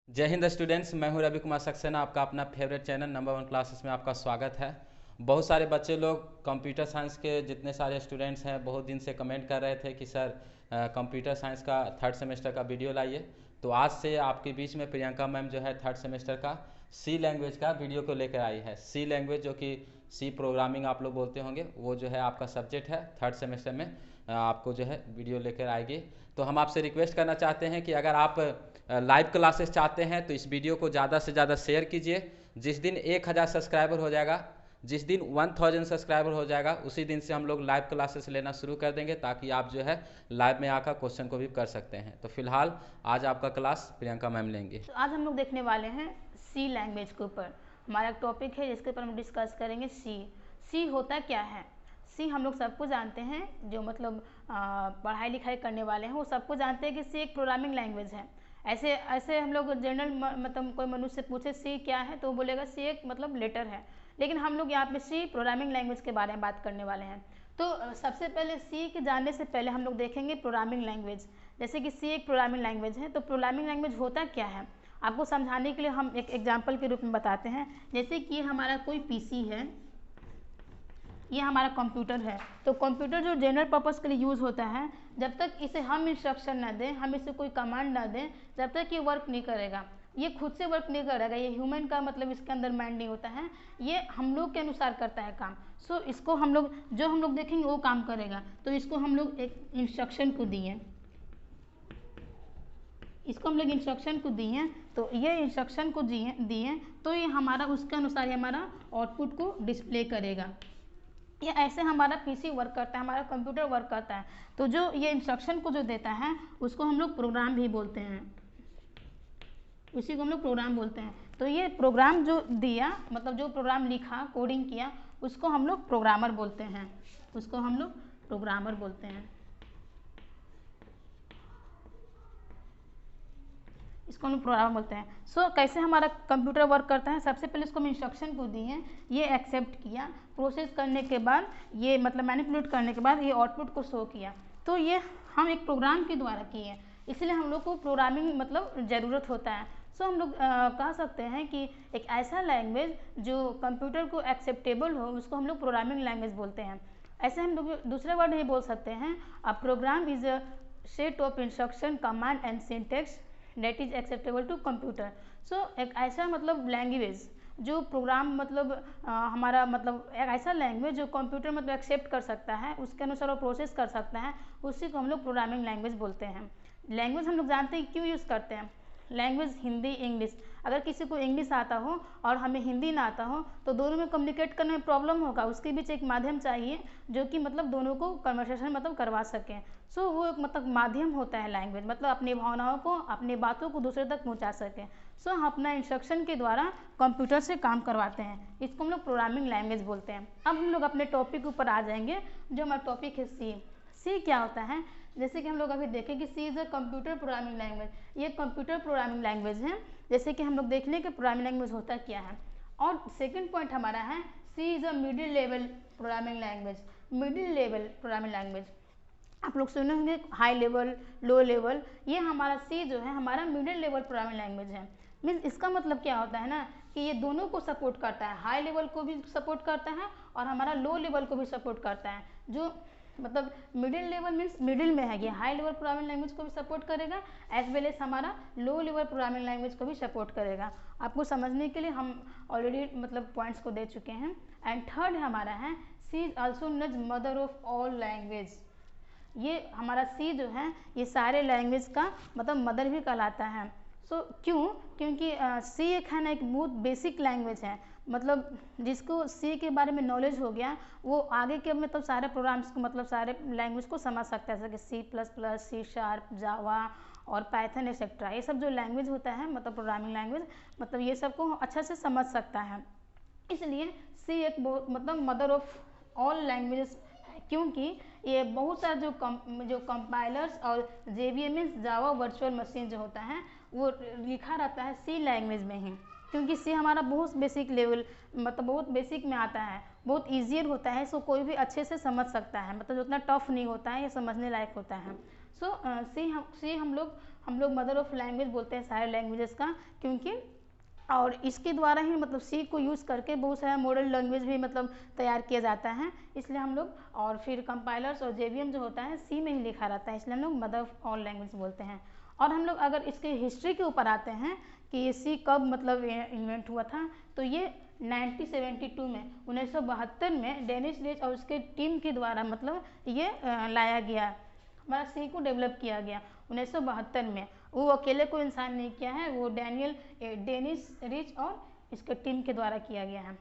जय हिंद स्टूडेंट्स, मैं हूं रवि कुमार सक्सेना। आपका अपना फेवरेट चैनल नंबर 1 क्लासेस में आपका स्वागत है। बहुत सारे बच्चे लोग कंप्यूटर साइंस के जितने सारे स्टूडेंट्स हैं बहुत दिन से कमेंट कर रहे थे कि सर कंप्यूटर साइंस का थर्ड सेमेस्टर का वीडियो लाइए। तो आज से आपके बीच में प्रियंका मैम जो है थर्ड सेमेस्टर का सी लैंग्वेज का वीडियो को लेकर आई है। सी लैंग्वेज जो कि सी प्रोग्रामिंग आप लोग बोलते होंगे, वो जो है आपका सब्जेक्ट है थर्ड सेमेस्टर में। आपको जो है वीडियो लेकर आएगी। तो हम आपसे रिक्वेस्ट करना चाहते हैं कि अगर आप लाइव क्लासेस चाहते हैं तो इस वीडियो को ज़्यादा से ज़्यादा शेयर कीजिए। जिस दिन 1000 सब्सक्राइबर हो जाएगा, जिस दिन 1000 सब्सक्राइबर हो जाएगा, उसी दिन से हम लोग लाइव क्लासेस लेना शुरू कर देंगे, ताकि आप जो है लाइव में आकर क्वेश्चन को भी कर सकते हैं। तो फिलहाल आज आपका क्लास प्रियंका मैम लेंगे। तो आज हम लोग देखने वाले हैं सी लैंग्वेज के ऊपर। हमारा एक टॉपिक है जिसके ऊपर हम डिस्कस करेंगे सी होता क्या है। सी हम लोग सबको जानते हैं, जो मतलब पढ़ाई लिखाई करने वाले हैं वो सबको जानते हैं कि सी एक प्रोग्रामिंग लैंग्वेज है। ऐसे ऐसे हम लोग जनरल मतलब कोई मनुष्य से पूछे सी क्या है तो वो बोलेगा सी एक मतलब लेटर है। लेकिन हम लोग यहाँ पे सी प्रोग्रामिंग लैंग्वेज के बारे में बात करने वाले हैं। तो सबसे पहले सी के जानने से पहले हम लोग देखेंगे प्रोग्रामिंग लैंग्वेज। जैसे कि सी एक प्रोग्रामिंग लैंग्वेज है, तो प्रोग्रामिंग लैंग्वेज होता क्या है आपको समझाने के लिए हम एक एग्जांपल के रूप में बताते हैं। जैसे कि हमारा कोई पीसी है, ये हमारा कंप्यूटर है। तो कंप्यूटर जो जनरल पर्पस के लिए यूज़ होता है, जब तक इसे हम इंस्ट्रक्शन ना दें, हम इसे कोई कमांड ना दें, जब तक ये वर्क नहीं करेगा। ये खुद से वर्क नहीं करेगा, ये ह्यूमन का मतलब इसके अंदर माइंड नहीं होता है, ये हम लोग के अनुसार करता है काम। सो इसको हम लोग देखेंगे वो काम करेगा। तो इसको हम लोग एक इंस्ट्रक्शन को दिए, इसको हम लोग इंस्ट्रक्शन को दिए, तो ये इंस्ट्रक्शन को दिए तो ये हमारा उसके अनुसार ये हमारा आउटपुट को डिस्प्ले करेगा। ये ऐसे हमारा पीसी वर्क करता है, हमारा कंप्यूटर वर्क करता है। तो जो ये इंस्ट्रक्शन को जो देता है उसको हम लोग प्रोग्राम भी बोलते हैं, उसी को हम लोग प्रोग्राम बोलते हैं। तो ये प्रोग्राम जो दिया मतलब जो प्रोग्राम लिखा, कोडिंग किया, उसको हम लोग प्रोग्रामर बोलते हैं, उसको हम लोग प्रोग्रामर बोलते हैं, इसको हम प्रोग्राम बोलते हैं। कैसे हमारा कंप्यूटर वर्क करता है, सबसे पहले इसको हम इंस्ट्रक्शन को दिए, ये एक्सेप्ट किया, प्रोसेस करने के बाद ये मतलब मैनिपुलेट करने के बाद ये आउटपुट को शो किया। तो ये हम एक प्रोग्राम के द्वारा किए, इसलिए हम लोग को प्रोग्रामिंग मतलब ज़रूरत होता है। हम लोग कह सकते हैं कि एक ऐसा लैंग्वेज जो कंप्यूटर को एक्सेप्टेबल हो उसको हम लोग प्रोग्रामिंग लैंग्वेज बोलते हैं। ऐसे हम लोग दूसरे वर्ड नहीं बोल सकते हैं। A program is a set of instruction, command and syntax that is acceptable to computer. एक ऐसा मतलब लैंग्वेज जो प्रोग्राम मतलब हमारा मतलब एक ऐसा लैंग्वेज जो कंप्यूटर मतलब एक्सेप्ट कर सकता है, उसके अनुसार वो प्रोसेस कर सकता है, उसी को हम लोग प्रोग्रामिंग लैंग्वेज बोलते हैं। लैंग्वेज हम लोग जानते हैं क्यों यूज़ करते हैं। लैंग्वेज हिंदी इंग्लिश, अगर किसी को इंग्लिश आता हो और हमें हिंदी ना आता हो तो दोनों में कम्युनिकेट करने में प्रॉब्लम होगा। उसके बीच एक माध्यम चाहिए जो कि मतलब दोनों को कन्वर्सेशन मतलब करवा सकें। वो एक मतलब माध्यम होता है लैंग्वेज, मतलब अपनी भावनाओं को, अपनी बातों को दूसरे तक पहुंचा सकें। हम अपना इंस्ट्रक्शन के द्वारा कंप्यूटर से काम करवाते हैं, इसको हम लोग प्रोग्रामिंग लैंग्वेज बोलते हैं। अब हम लोग अपने टॉपिक के ऊपर आ जाएंगे, जो हमारा टॉपिक है सी क्या होता है। जैसे कि हम लोग अभी देखें कि C is a computer programming language, ये कंप्यूटर प्रोग्रामिंग लैंग्वेज है। जैसे कि हम लोग देख लें कि प्रोग्रामिंग लैंग्वेज होता क्या है। और सेकंड पॉइंट हमारा है C is a middle level programming language. Middle level programming language आप लोग सुने होंगे हाई लेवल, लो लेवल, ये हमारा सी जो है हमारा मिडिल लेवल प्रोग्रामिंग लैंग्वेज है। मीन्स इसका मतलब क्या होता है ना कि ये दोनों को सपोर्ट करता है, हाई लेवल को भी सपोर्ट करता है और हमारा लो लेवल को भी सपोर्ट करता है। जो मतलब मिडिल लेवल मीन्स मिडिल में है, ये हाई लेवल प्रोग्रामिंग लैंग्वेज को भी सपोर्ट करेगा, एज वेल एज हमारा लो लेवल प्रोग्रामिंग लैंग्वेज को भी सपोर्ट करेगा। आपको समझने के लिए हम ऑलरेडी मतलब पॉइंट्स को दे चुके हैं। एंड थर्ड हमारा है सी इज ऑल्सो नज मदर ऑफ ऑल लैंग्वेज। ये हमारा सी जो है ये सारे लैंग्वेज का मतलब मदर भी कहलाता है। क्यों? क्योंकि सी एक है ना एक बहुत बेसिक लैंग्वेज है, मतलब जिसको सी के बारे में नॉलेज हो गया वो आगे के मतलब सारे प्रोग्राम्स को मतलब सारे लैंग्वेज को समझ सकता है, जैसे कि C plus plus, C sharp, Java और पाइथन एक्सेट्रा। ये सब जो लैंग्वेज होता है मतलब प्रोग्रामिंग लैंग्वेज, मतलब ये सबको अच्छा से समझ सकता है। इसलिए सी एक मतलब मदर ऑफ ऑल लैंग्वेजेस, क्योंकि ये बहुत सारे जो कंपाइलर्स और JVM जावा वर्चुअल मशीन जो होता है वो लिखा रहता है सी लैंग्वेज में ही। क्योंकि सी हमारा बहुत बेसिक लेवल मतलब बहुत बेसिक में आता है, बहुत ईजियर होता है, इसको कोई भी अच्छे से समझ सकता है, मतलब उतना टफ नहीं होता है, ये समझने लायक होता है। सी हम लोग हम लोग मदर ऑफ लैंग्वेज बोलते हैं सारे लैंग्वेजेस का, क्योंकि और इसके द्वारा ही मतलब सी को यूज़ करके बहुत सारा मॉडल लैंग्वेज भी मतलब तैयार किया जाता है, इसलिए हम लोग, और फिर कंपाइलर्स और जेवीएम जो होता है सी में ही लिखा रहता है, इसलिए हम लोग मदर ऑफ ऑल लैंग्वेज बोलते हैं। और हम लोग अगर इसके हिस्ट्री के ऊपर आते हैं कि ये सी कब मतलब इन्वेंट हुआ था, तो ये 1972 में 1972 में डेनिस रीच और उसके टीम के द्वारा मतलब ये लाया गया, हमारा सी को डेवलप किया गया 1972 में। वो अकेले कोई इंसान नहीं किया है, वो डेनिस रीच और इसके टीम के द्वारा किया गया है।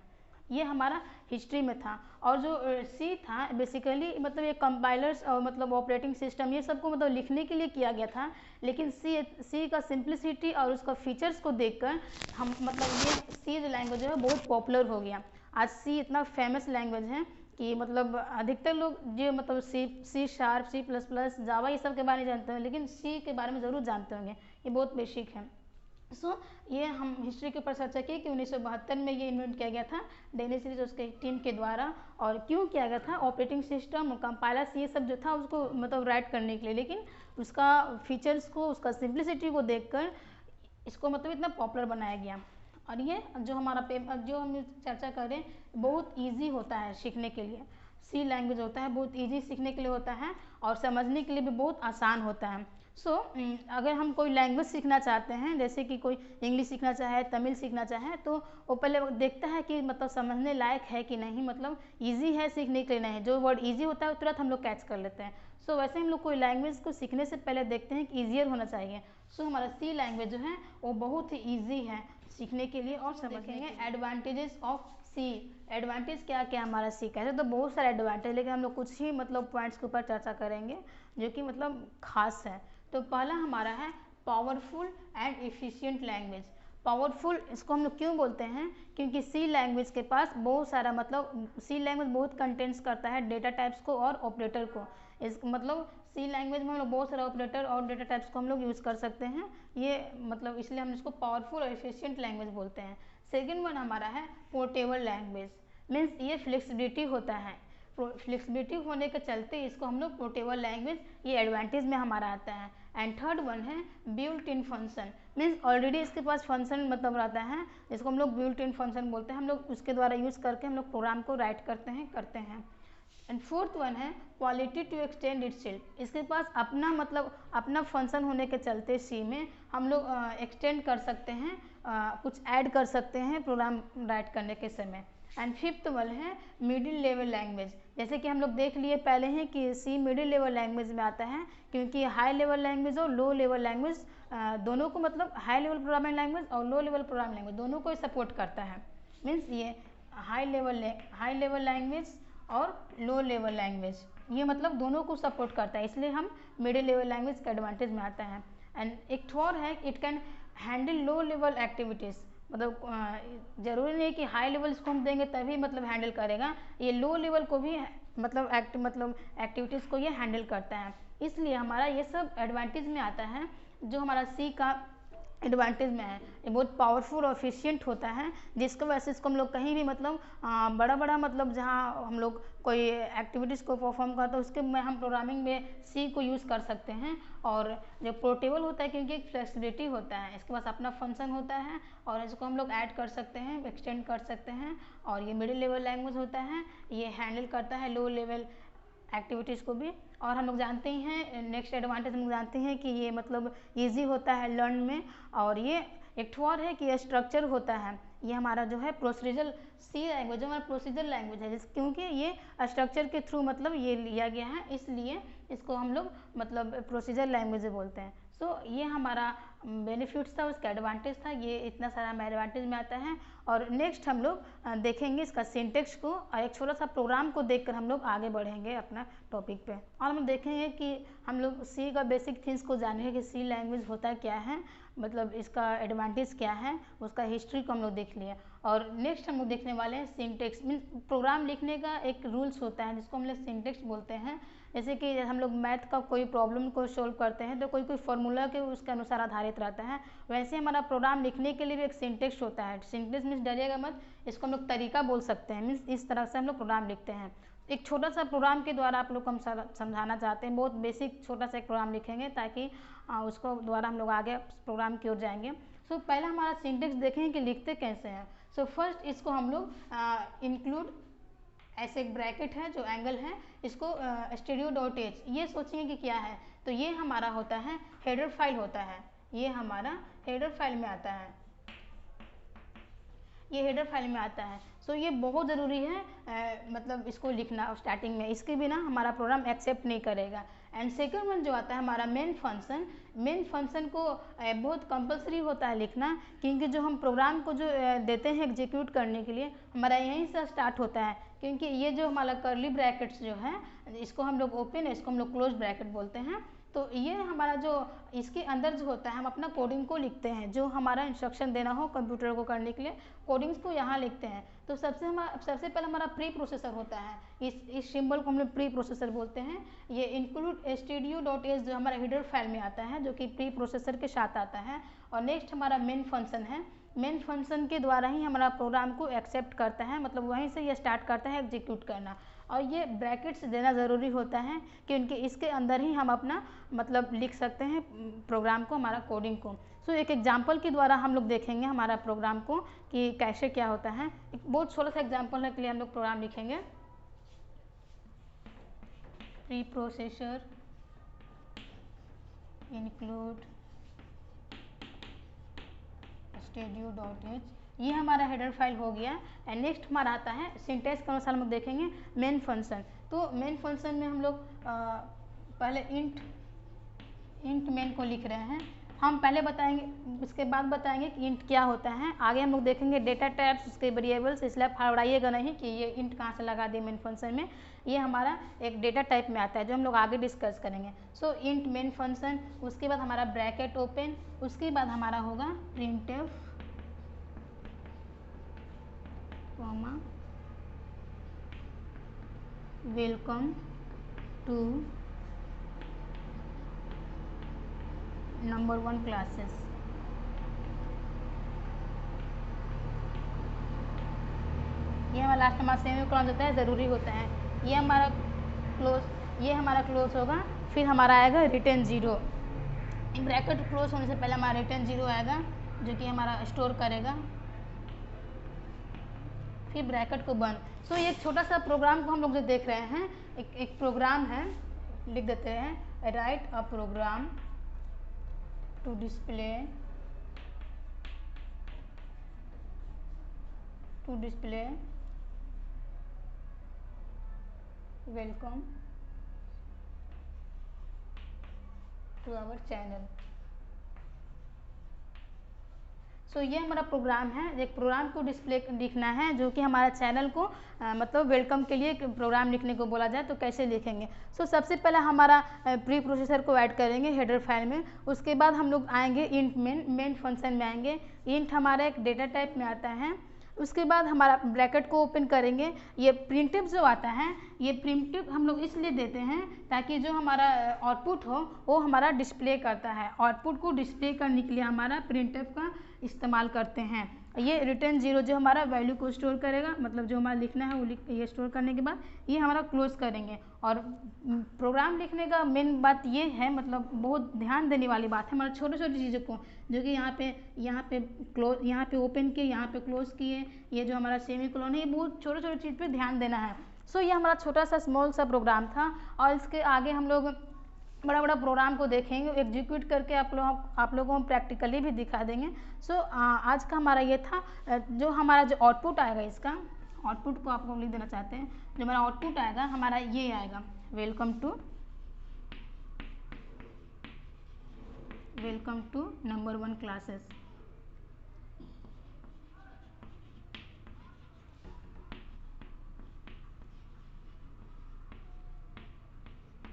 ये हमारा हिस्ट्री में था। और जो सी था बेसिकली मतलब ये कंपाइलर्स और मतलब ऑपरेटिंग सिस्टम ये सबको मतलब लिखने के लिए किया गया था, लेकिन सी का सिंप्लिसिटी और उसका फीचर्स को देखकर हम मतलब ये सी जो लैंग्वेज है बहुत पॉपुलर हो गया। आज सी इतना फेमस लैंग्वेज है कि मतलब अधिकतर लोग जो मतलब C sharp, C plus plus, Java ये सब के बारे में जानते हैं, लेकिन सी के बारे में ज़रूर जानते होंगे, ये बहुत बेसिक है। ये हम हिस्ट्री के ऊपर चर्चा की कि 1972 में ये इन्वेंट किया गया था डेनिस रीच उसके टीम के द्वारा। और क्यों किया गया था, ऑपरेटिंग सिस्टम, कंपाइलर्स ये सब जो था उसको मतलब राइट करने के लिए, लेकिन उसका फीचर्स को, उसका सिंप्लिसिटी को देखकर इसको मतलब इतना पॉपुलर बनाया गया। और ये जो हमारा पेपर जो हम चर्चा कर रहे हैं बहुत ईजी होता है सीखने के लिए, सी लैंग्वेज होता है बहुत ईजी सीखने के लिए होता है और समझने के लिए भी बहुत आसान होता है। अगर हम कोई लैंग्वेज सीखना चाहते हैं, जैसे कि कोई इंग्लिश सीखना चाहे, तमिल सीखना चाहे, तो वो पहले देखता है कि मतलब समझने लायक है कि नहीं, मतलब ईजी है सीखने के लिए नहीं, जो वर्ड ईजी होता है तुरंत हम लोग कैच कर लेते हैं। वैसे हम लोग कोई लैंग्वेज को सीखने से पहले देखते हैं कि ईजियर होना चाहिए। हमारा सी लैंग्वेज जो है वो बहुत ही ईजी है सीखने के लिए और समझने के लिए। एडवांटेजेस ऑफ सी, एडवांटेज क्या क्या हमारा सी का है, तो बहुत सारे एडवांटेज, लेकिन हम लोग कुछ ही मतलब पॉइंट्स के ऊपर चर्चा करेंगे जो कि मतलब खास है। तो पहला हमारा है powerful and efficient language. Powerful इसको हम लोग क्यों बोलते हैं, क्योंकि सी लैंग्वेज के पास बहुत सारा मतलब सी लैंग्वेज बहुत कंटेंट्स करता है डेटा टाइप्स को और ऑपरेटर को। इस मतलब सी लैंग्वेज में हम लोग बहुत सारे ऑपरेटर और डेटा टाइप्स को हम लोग यूज़ कर सकते हैं, ये मतलब इसलिए हम इसको पावरफुल और एफिशिएंट लैंग्वेज बोलते हैं। सेकेंड वन हमारा है पोर्टेबल लैंग्वेज, मीन्स ये फ्लेक्सिबिलिटी होता है, फ्लेक्सिबिलिटी होने के चलते इसको हम लोग पोर्टेबल लैंग्वेज, ये एडवांटेज में हमारा आता है। एंड थर्ड वन है built in function, means already इसके पास फंक्शन मतलब रहता है, जिसको हम लोग बिल्ट इन फंक्शन बोलते हैं, हम लोग उसके द्वारा यूज़ करके हम लोग प्रोग्राम को राइट करते हैं। एंड फोर्थ वन है क्वालिटी टू एक्सटेंड इटसेल्फ, इसके पास अपना मतलब अपना फंक्शन होने के चलते सी में हम लोग एक्सटेंड कर सकते हैं, कुछ ऐड कर सकते हैं प्रोग्राम राइट करने के समय। एंड फिफ्थ वन है मिडिल लेवल लैंग्वेज, जैसे कि हम लोग देख लिए पहले हैं कि सी मिडिल लेवल लैंग्वेज में आता है, क्योंकि हाई लेवल लैंग्वेज और लो लेवल लैंग्वेज दोनों को मतलब हाई लेवल प्रोग्रामिंग लैंग्वेज और लो लेवल प्रोग्रामिंग लैंग्वेज दोनों को सपोर्ट करता है। मीन्स ये हाई लेवल लैंग्वेज और लो लेवल लैंग्वेज ये मतलब दोनों को सपोर्ट करता है, इसलिए हम मिडिल लेवल लैंग्वेज का एडवांटेज में आता है। एंड एक और है it can handle low level activities, मतलब जरूरी नहीं कि हाई लेवल इसको हम देंगे तभी मतलब हैंडल करेगा, ये लो लेवल को भी मतलब एक्टिविटीज़ को ये हैंडल करता है, इसलिए हमारा ये सब एडवांटेज में आता है। जो हमारा सी का एडवांटेज में है, ये बहुत पावरफुल और एफिशिएंट होता है, जिसकी वजह से इसको हम लोग कहीं भी मतलब बड़ा मतलब जहाँ हम लोग कोई एक्टिविटीज़ को परफॉर्म करते हैं उसके में हम प्रोग्रामिंग में सी को यूज़ कर सकते हैं। और जो पोर्टेबल होता है क्योंकि एक फ्लेक्सिबिलिटी होता है, इसके पास अपना फंक्शन होता है और इसको हम लोग ऐड कर सकते हैं, एक्सटेंड कर सकते हैं। और ये मिडिल लेवल लैंग्वेज होता है, ये हैंडल करता है लो लेवल एक्टिविटीज़ को भी। और हम लोग जानते ही हैं नेक्स्ट एडवांटेज हम लोग जानते हैं कि ये मतलब इजी होता है लर्न में। और ये एक और है कि ये स्ट्रक्चर होता है, ये हमारा जो है प्रोसीजरल सी लैंग्वेज हमारा प्रोसीजर लैंग्वेज है, क्योंकि ये स्ट्रक्चर के थ्रू मतलब ये लिया गया है, इसलिए इसको हम लोग मतलब प्रोसीजर लैंग्वेज बोलते हैं। ये हमारा बेनिफिट्स था, उसका एडवांटेज था, ये इतना सारा हमारे एडवांटेज में आता है। और नेक्स्ट हम लोग देखेंगे इसका सिंटेक्स को और एक छोटा सा प्रोग्राम को देखकर हम लोग आगे बढ़ेंगे अपना टॉपिक पे। और हम देखेंगे कि हम लोग सी का बेसिक थिंग्स को जानेंगे कि सी लैंग्वेज होता क्या है, मतलब इसका एडवांटेज क्या है, उसका हिस्ट्री को हम लोग देख लिए। और नेक्स्ट हम लोग देखने वाले हैं सिंटेक्स, मीन्स प्रोग्राम लिखने का एक रूल्स होता है जिसको हम लोग सिंटेक्स बोलते हैं। जैसे कि हम लोग मैथ का कोई प्रॉब्लम को सोल्व करते हैं तो कोई फार्मूला के उसके अनुसार आधारित रहता है, वैसे हमारा प्रोग्राम लिखने के लिए भी एक सिंटेक्स होता है। सिंटेक्स मीन्स डरिएगा मत, इसको हम लोग तरीका बोल सकते हैं, मीन्स इस तरह से हम लोग प्रोग्राम लिखते हैं। एक छोटा सा प्रोग्राम के द्वारा आप लोग को हम समझाना चाहते हैं, बहुत बेसिक छोटा सा एक प्रोग्राम लिखेंगे ताकि उसको द्वारा हम लोग आगे प्रोग्राम की ओर जाएंगे। सो पहले हमारा सिंटेक्स देखेंगे कि लिखते कैसे हैं। सो फर्स्ट इसको हम लोग इंक्लूड, ऐसे एक ब्रैकेट है जो एंगल है, इसको stdio.h, ये सोचिए कि क्या है, तो ये हमारा होता है हेडर फाइल होता है, ये हमारा हेडर फाइल में आता है, ये हेडर फाइल में आता है। सो ये बहुत ज़रूरी है, मतलब इसको लिखना स्टार्टिंग में, इसके बिना हमारा प्रोग्राम एक्सेप्ट नहीं करेगा। एंड सेकंड वन जो आता है हमारा मेन फंक्शन को बहुत कंपलसरी होता है लिखना, क्योंकि जो हम प्रोग्राम को जो देते हैं एग्जीक्यूट करने के लिए, हमारा यहीं से स्टार्ट होता है, क्योंकि ये जो हमारा कर्ली ब्रैकेट्स जो है, इसको हम लोग ओपन, इसको हम लोग क्लोज ब्रैकेट बोलते हैं। तो ये हमारा जो इसके अंदर जो होता है, हम अपना कोडिंग को लिखते हैं, जो हमारा इंस्ट्रक्शन देना हो कंप्यूटर को करने के लिए, कोडिंग्स को यहाँ लिखते हैं। तो सबसे पहले हमारा प्री प्रोसेसर होता है, इस सिंबल को हम लोग प्री प्रोसेसर बोलते हैं। ये इंक्लूड stdio.h जो हमारा हेडर फाइल में आता है, जो कि प्री प्रोसेसर के साथ आता है। और नेक्स्ट हमारा मेन फंक्शन है, मेन फंक्शन के द्वारा ही हमारा प्रोग्राम को एक्सेप्ट करता है, मतलब वहीं से ये स्टार्ट करता है एग्जीक्यूट करना। और ये ब्रैकेट्स देना ज़रूरी होता है कि उनके इसके अंदर ही हम अपना मतलब लिख सकते हैं प्रोग्राम को, हमारा कोडिंग को। सो एक एग्जांपल के द्वारा हम लोग देखेंगे हमारा प्रोग्राम को कि कैसे क्या होता है। एक बहुत छोटा सा एग्जांपल के लिए हम लोग प्रोग्राम लिखेंगे। प्री प्रोसेसर इंक्लूड stdio.h, ये हमारा हेडर फाइल हो गया। एंड नेक्स्ट हमारा आता है सिंटेक्स के अनुसार हम लोग देखेंगे मेन फंक्शन। तो मेन फंक्शन में हम लोग पहले इंट मेन को लिख रहे हैं, हम पहले बताएंगे, उसके बाद बताएंगे कि इंट क्या होता है। आगे हम लोग देखेंगे डेटा टाइप्स, उसके वेरिएबल्स, इसलिए फड़ाइएगा नहीं कि ये इंट कहाँ से लगा दिए मेन फंक्शन में, ये हमारा एक डेटा टाइप में आता है जो हम लोग आगे डिस्कस करेंगे। सो इंट मेन फंक्शन, उसके बाद हमारा ब्रैकेट ओपन, उसके बाद हमारा होगा printf welcome to number 1 classes. ये हमारा लास्ट हमारा सेमीकोलन होता है, ज़रूरी होता है। ये हमारा क्लोज होगा, फिर हमारा आएगा रिटर्न 0। ब्रैकेट क्लोज होने से पहले हमारा रिटर्न 0 आएगा, जो कि हमारा स्टोर करेगा, फिर ब्रैकेट को बंद। सो ये एक छोटा सा प्रोग्राम को हम लोग जो देख रहे हैं, एक प्रोग्राम है, लिख देते हैं write a program to display welcome to our channel. So ये हमारा प्रोग्राम है, एक प्रोग्राम को डिस्प्ले लिखना है जो कि हमारा चैनल को मतलब वेलकम के लिए प्रोग्राम लिखने को बोला जाए तो कैसे लिखेंगे। सो सबसे पहले हमारा प्री प्रोसेसर को ऐड करेंगे हेडर फाइल में, उसके बाद हम लोग आएंगे इंट मेन फंक्शन में आएंगे। इंट हमारा एक डेटा टाइप में आता है, उसके बाद हमारा ब्रैकेट को ओपन करेंगे। ये प्रिंटिव जो आता है, ये प्रिंटिव हम लोग इसलिए देते हैं ताकि जो हमारा आउटपुट हो वो हमारा डिस्प्ले करता है। आउटपुट को डिस्प्ले करने के लिए हमारा प्रिंटिव का इस्तेमाल करते हैं। ये रिटर्न 0 जो हमारा वैल्यू को स्टोर करेगा, मतलब जो हमारा लिखना है वो ये स्टोर करने के बाद ये हमारा क्लोज करेंगे। और प्रोग्राम लिखने का मेन बात ये है, मतलब बहुत ध्यान देने वाली बात है हमारे छोटे छोटे चीज़ों को, जो कि यहाँ पे ओपन किए, यहाँ पे क्लोज किए, ये जो हमारा सेमीकोलन है, ये बहुत छोटे छोटे चीज़ पे ध्यान देना है। सो ये हमारा छोटा सा स्मॉल सा प्रोग्राम था, और इसके आगे हम लोग बड़ा बड़ा प्रोग्राम को देखेंगे, एग्जीक्यूट करके आप लोगों को हम प्रैक्टिकली भी दिखा देंगे। सो आज का हमारा ये था, जो हमारा जो आउटपुट आएगा, इसका आउटपुट को आपको लिख देना चाहते हैं। जो हमारा आउटपुट आएगा हमारा ये आएगा, वेलकम टू नंबर 1 क्लासेस।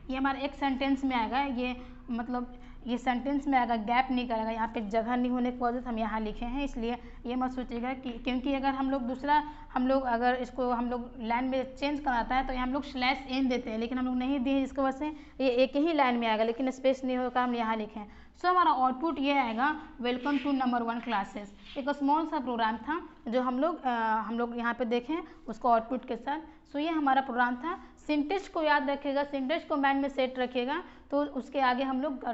ये हमारा एक सेंटेंस में आएगा, ये मतलब ये सेंटेंस में आएगा, गैप नहीं करेगा, यहाँ पे जगह नहीं होने की वजह से हम यहाँ लिखे हैं, इसलिए ये मत सोचिएगा कि, क्योंकि अगर हम लोग अगर इसको हम लोग लाइन में चेंज कराता है तो हम लोग /n देते हैं, लेकिन हम लोग नहीं दिए, इसकी वजह से ये एक ही लाइन में आएगा, लेकिन स्पेस नहीं होगा, हम यहाँ लिखे हैं। सो हमारा आउटपुट ये आएगा, वेलकम टू नंबर 1 क्लासेस। एक स्मॉल सा प्रोग्राम था जो हम लोग यहाँ पे देखें उसको आउटपुट के साथ। सो ये हमारा प्रोग्राम था। सिंटेक्स को याद रखिएगा, सिंटेक्स को माइंड में सेट रखिएगा, तो उसके आगे हम लोग कर